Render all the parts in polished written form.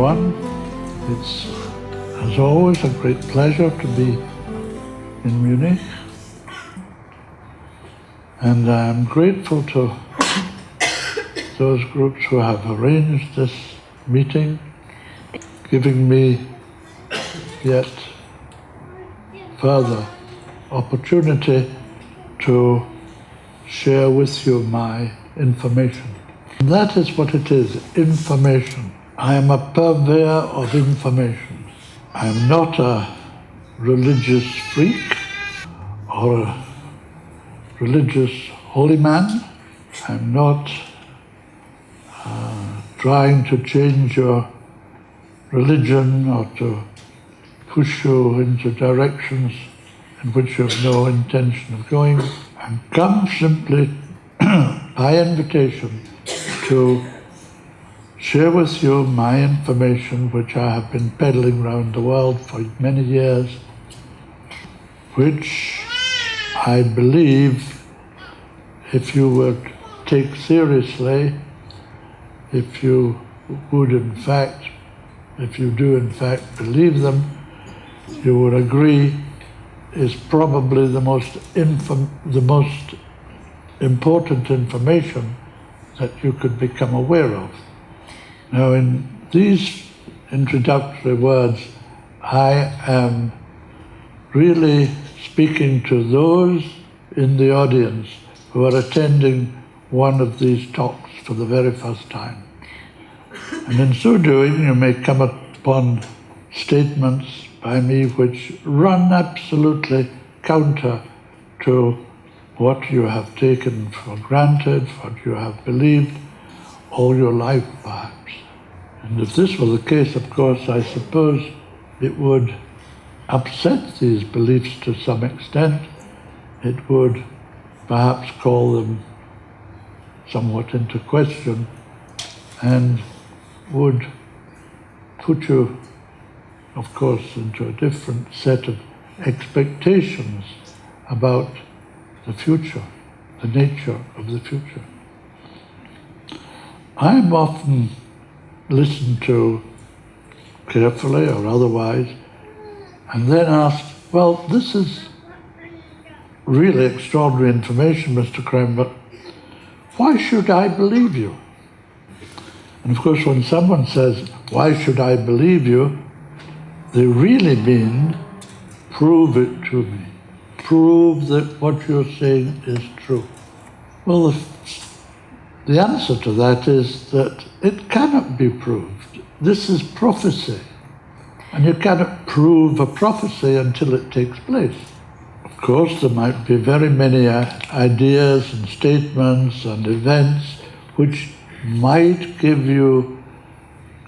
everyone. It's, as always, a great pleasure to be in Munich. And I'm grateful to those groups who have arranged this meeting, giving me yet further opportunity to share with you my information. And that is what it is, information. I am a purveyor of information. I am not a religious freak or a religious holy man. I'm not trying to change your religion or to push you into directions in which you have no intention of going. I come simply by invitation to share with you my information, which I have been peddling around the world for many years, which I believe, if you would take seriously, if you would in fact, if you do in fact believe them, you would agree is probably the most important information that you could become aware of. Now, in these introductory words, I am really speaking to those in the audience who are attending one of these talks for the very first time. And in so doing, you may come upon statements by me which run absolutely counter to what you have taken for granted, what you have believed all your life, perhaps. And if this were the case, of course, I suppose it would upset these beliefs to some extent. It would perhaps call them somewhat into question and would put you, of course, into a different set of expectations about the future, the nature of the future. I'm often listened to carefully or otherwise, and then asked, well, this is really extraordinary information, Mr. Creme, but why should I believe you? And of course, when someone says, why should I believe you, they really mean, prove it to me. Prove that what you're saying is true. Well, the answer to that is that it cannot be proved. This is prophecy. And you cannot prove a prophecy until it takes place. Of course, there might be very many ideas and statements and events which might give you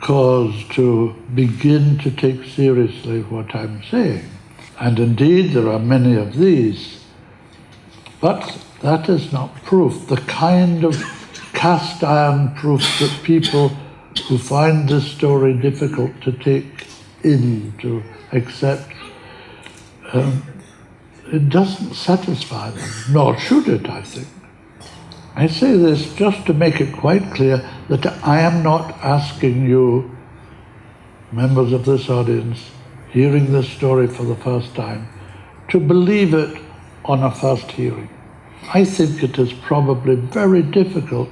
cause to begin to take seriously what I'm saying. And indeed, there are many of these. But that is not proof. The kind of cast iron proof that people who find this story difficult to take in, to accept, it doesn't satisfy them, nor should it, I think. I say this just to make it quite clear that I am not asking you, members of this audience, hearing this story for the first time, to believe it on a first hearing. I think it is probably very difficult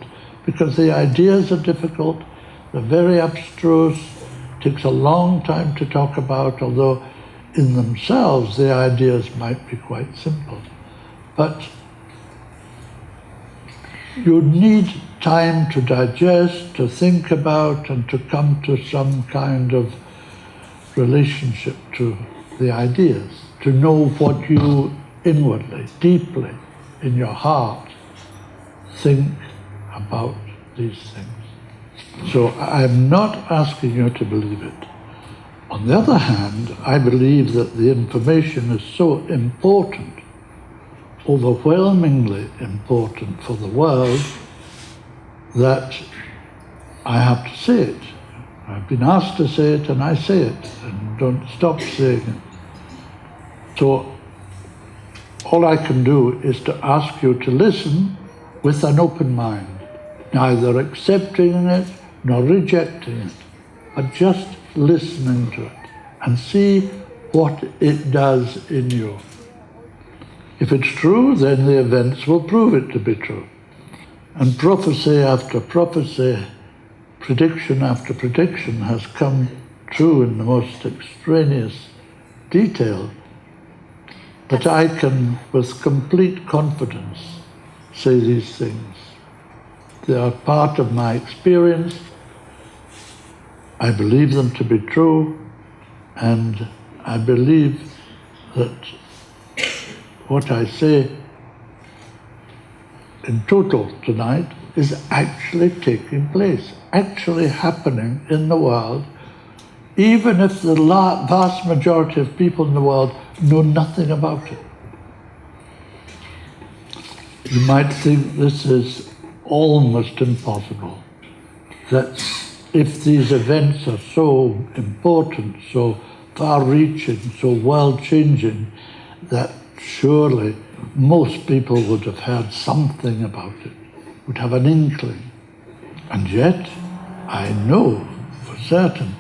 because the ideas are difficult, they're very abstruse, takes a long time to talk about, although in themselves the ideas might be quite simple. But you need time to digest, to think about, and to come to some kind of relationship to the ideas, to know what you inwardly, deeply, in your heart, think about these things. So I'm not asking you to believe it. On the other hand, I believe that the information is so important, overwhelmingly important for the world, that I have to say it. I've been asked to say it, and I say it, and don't stop saying it. So all I can do is to ask you to listen with an open mind, neither accepting it nor rejecting it, but just listening to it and see what it does in you. If it's true, then the events will prove it to be true. And prophecy after prophecy, prediction after prediction has come true in the most extraneous detail, that I can, with complete confidence, say these things. They are part of my experience. I believe them to be true, and I believe that what I say in total tonight is actually taking place, actually happening in the world, even if the vast majority of people in the world know nothing about it. You might think this is almost impossible, that if these events are so important, so far-reaching, so world-changing, that surely most people would have heard something about it, would have an inkling. And yet, I know for certain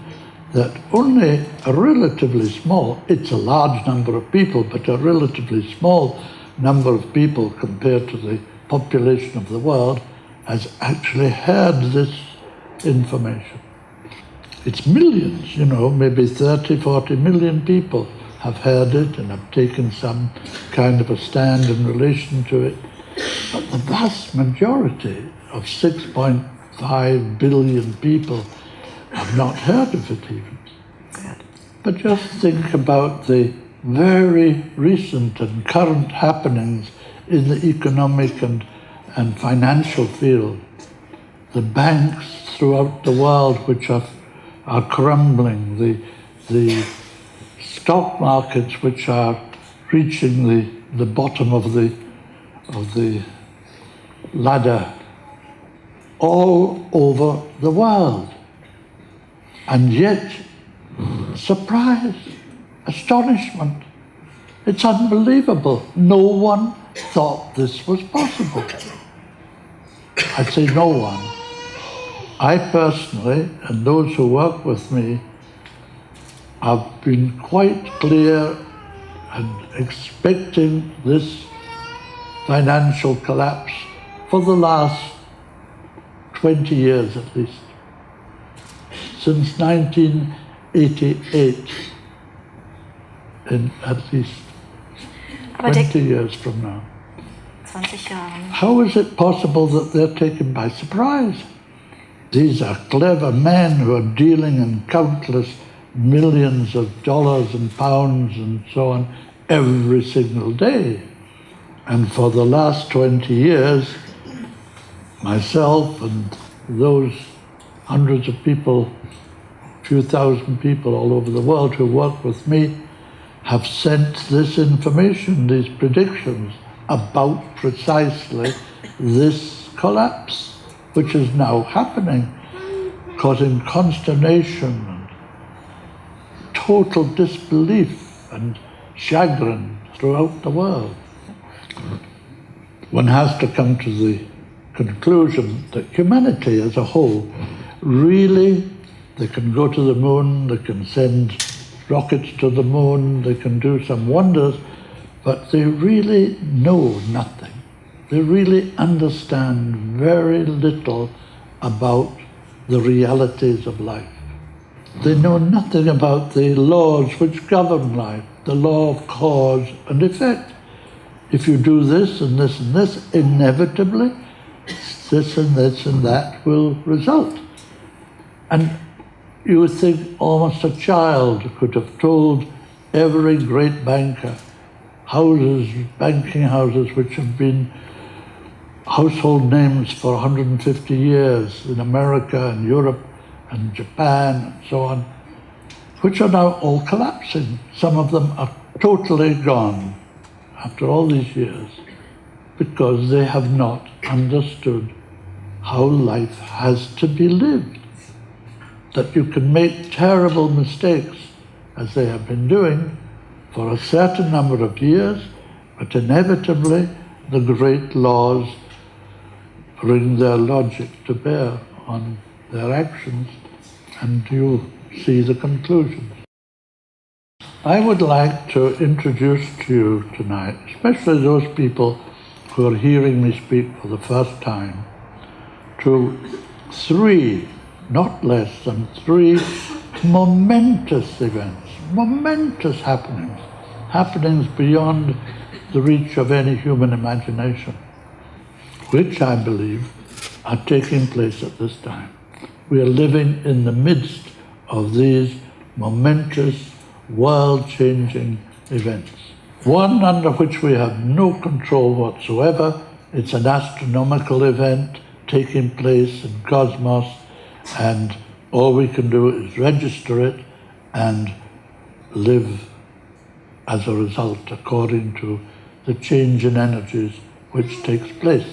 that only a relatively small, it's a large number of people, but a relatively small number of people compared to the population of the world has actually heard this information. It's millions, maybe 30, 40 million people have heard it and have taken some kind of a stand in relation to it. But the vast majority of 6.5 billion people have not heard of it even. But just think about the very recent and current happenings in the economic and financial field. The banks throughout the world which are crumbling, the stock markets which are reaching the bottom of the ladder all over the world. And yet, surprise, astonishment, it's unbelievable. No one thought this was possible. I say no one. I personally, and those who work with me, have been quite clear and expecting this financial collapse for the last 20 years at least. Since 1988, in at least 20 years from now. 20 Jahren. How is it possible that they're taken by surprise? These are clever men who are dealing in countless millions of dollars and pounds and so on every single day. And for the last 20 years, myself and those hundreds of people, few thousand people all over the world who work with me, have sent this information, these predictions about precisely this collapse, which is now happening, causing consternation and total disbelief and chagrin throughout the world. One has to come to the conclusion that humanity as a whole, really, they can go to the moon, they can send rockets to the moon, they can do some wonders, but they really know nothing. They really understand very little about the realities of life. They know nothing about the laws which govern life, the law of cause and effect. If you do this and this and this, inevitably, this and this and that will result. And you would think almost a child could have told every great banker, banking houses which have been household names for 150 years in America and Europe and Japan and so on, which are now all collapsing. Some of them are totally gone after all these years because they have not understood how life has to be lived. That you can make terrible mistakes, as they have been doing, for a certain number of years, but inevitably the great laws bring their logic to bear on their actions, and you'll see the conclusions. I would like to introduce to you tonight, especially those people who are hearing me speak for the first time, to three, not less than three, momentous events, momentous happenings beyond the reach of any human imagination, which I believe are taking place at this time. We are living in the midst of these momentous, world-changing events. One under which we have no control whatsoever. It's an astronomical event taking place in cosmos, and all we can do is register it and live as a result according to the change in energies which takes place.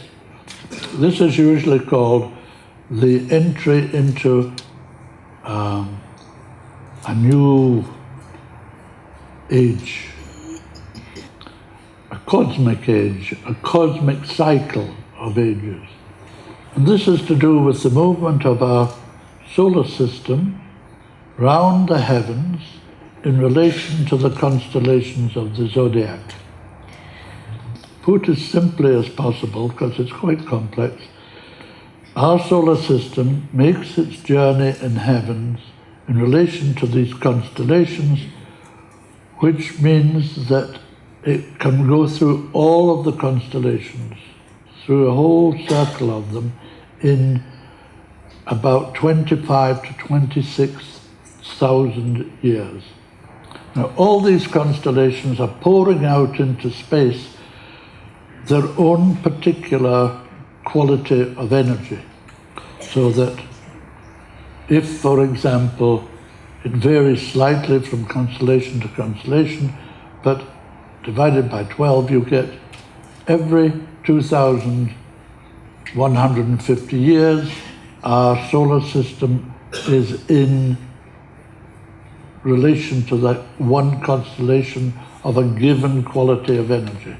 This is usually called the entry into a new age, a cosmic age, a cosmic cycle of ages. And this is to do with the movement of our solar system round the heavens in relation to the constellations of the zodiac. Put as simply as possible, because it's quite complex, our solar system makes its journey in heavens in relation to these constellations, which means that it can go through all of the constellations, through a whole circle of them, in about 25 to 26,000 years. Now, all these constellations are pouring out into space their own particular quality of energy, so that if, for example, it varies slightly from constellation to constellation, but divided by 12, you get every 2,150 years, our solar system is in relation to that one constellation of a given quality of energy.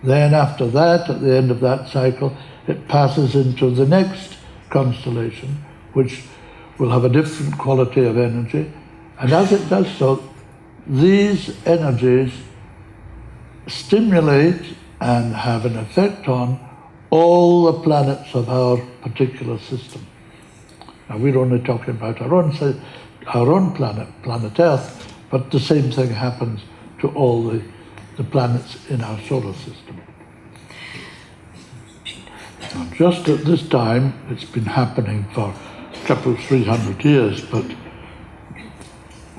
Then after that, at the end of that cycle, it passes into the next constellation, which will have a different quality of energy. And as it does so, these energies stimulate and have an effect on all the planets of our particular system. Now, we're only talking about our own planet, planet Earth, but the same thing happens to all the planets in our solar system. Now, just at this time, it's been happening for a couple of 300 years, but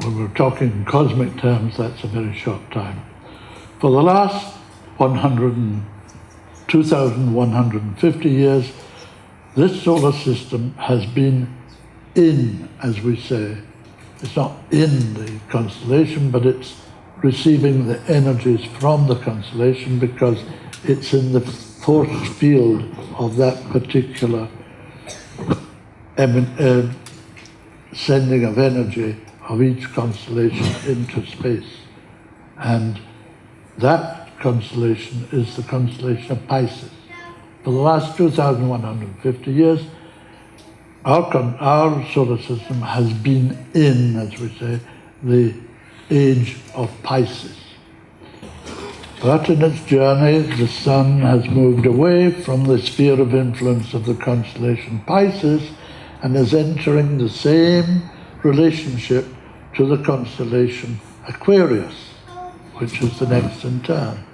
when we're talking in cosmic terms, that's a very short time. For the last 2,150 years, this solar system has been in, as we say. It's not in the constellation, but it's receiving the energies from the constellation because it's in the force field of that particular sending of energy of each constellation into space. And that constellation is the constellation of Pisces. For the last 2,150 years, our solar system has been in, as we say, the age of Pisces. But in its journey, the Sun has moved away from the sphere of influence of the constellation Pisces and is entering the same relationship to the constellation Aquarius, which is the next in turn.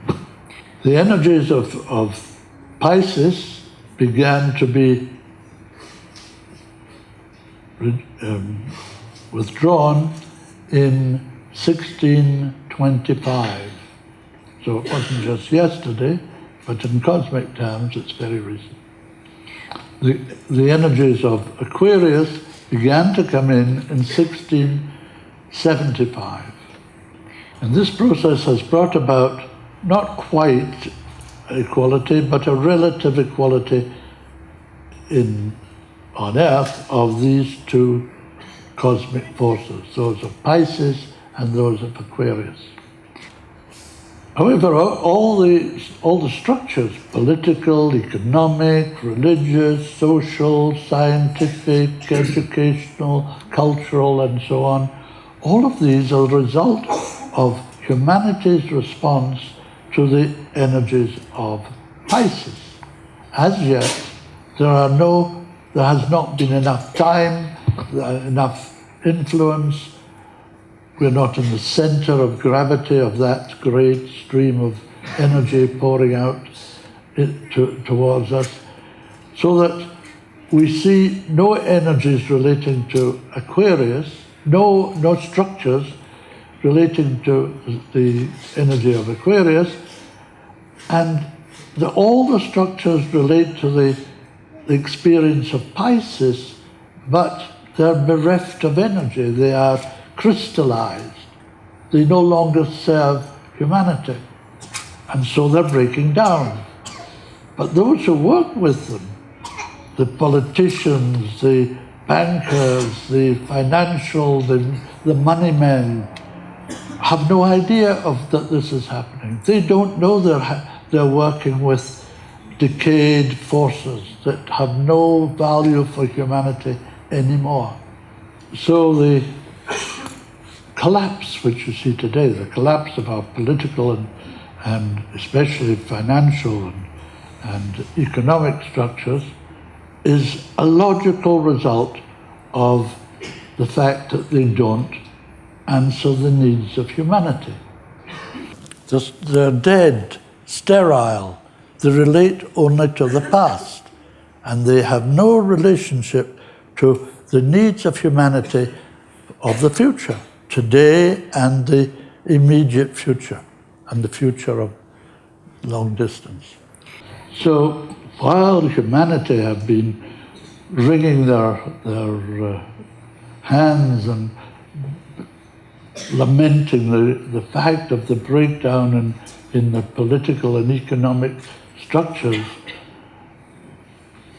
The energies of Pisces began to be withdrawn in 1625. So it wasn't just yesterday, but in cosmic terms, it's very recent. The energies of Aquarius began to come in 1675. And this process has brought about not quite equality, but a relative equality on Earth of these two cosmic forces, those of Pisces and those of Aquarius. However, all the structures, political, economic, religious, social, scientific, educational, cultural, and so on, all of these are a result of humanity's response to the energies of Pisces. As yet, there has not been enough time, enough influence. We're not in the center of gravity of that great stream of energy pouring out towards us, so that we see no energies relating to Aquarius, no structures relating to the energy of Aquarius, and all the structures relate to the experience of Pisces, but they're bereft of energy. They are crystallized. They no longer serve humanity, and so they're breaking down. But those who work with them, the politicians, the bankers, the financial, the money men, have no idea that this is happening. They don't know they're working with decayed forces that have no value for humanity anymore. So the collapse which you see today, the collapse of our political and especially financial and economic structures, is a logical result of the fact that they don't answer the needs of humanity. They're dead, sterile, they relate only to the past, and they have no relationship to the needs of humanity of the future, today and the immediate future, and the future of long distance. So while humanity have been wringing their hands and lamenting the fact of the breakdown in the political and economic structures,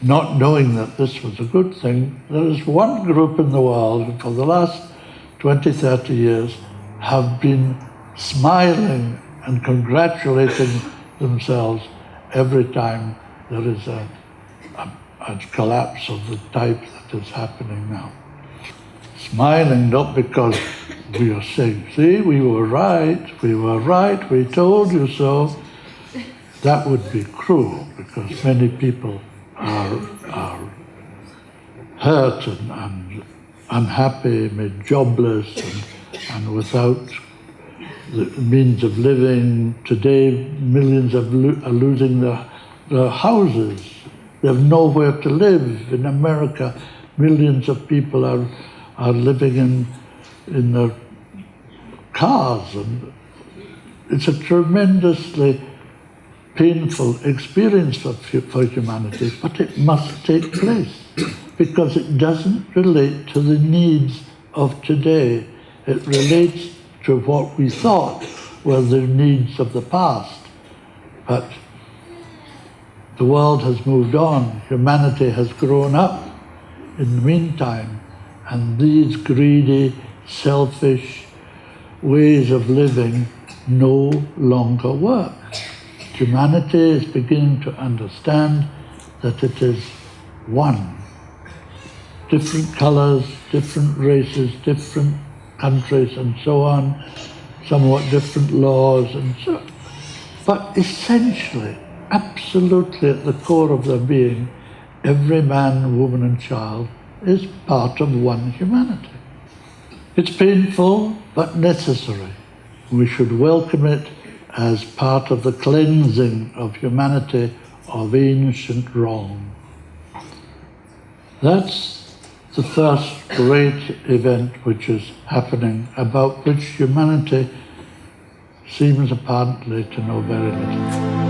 not knowing that this was a good thing, there is one group in the world who for the last 20, 30 years have been smiling and congratulating themselves every time there is a collapse of the type that is happening now. Smiling not because we are saying, see, we were right, we told you so. That would be cruel, because many people are hurt and unhappy, made jobless and without the means of living. Today, millions are losing their houses. They have nowhere to live. In America, millions of people are living in their cars, and it's a tremendously painful experience for humanity, but it must take place because it doesn't relate to the needs of today. It relates to what we thought were the needs of the past. But the world has moved on, humanity has grown up in the meantime, and these greedy, selfish ways of living no longer work. Humanity is beginning to understand that it is one. Different colors, different races, different countries and so on, somewhat different laws and so. But essentially, absolutely at the core of their being, every man, woman and child is part of one humanity. It's painful but necessary. We should welcome it as part of the cleansing of humanity of ancient wrong. That's the first great event which is happening, about which humanity seems apparently to know very little.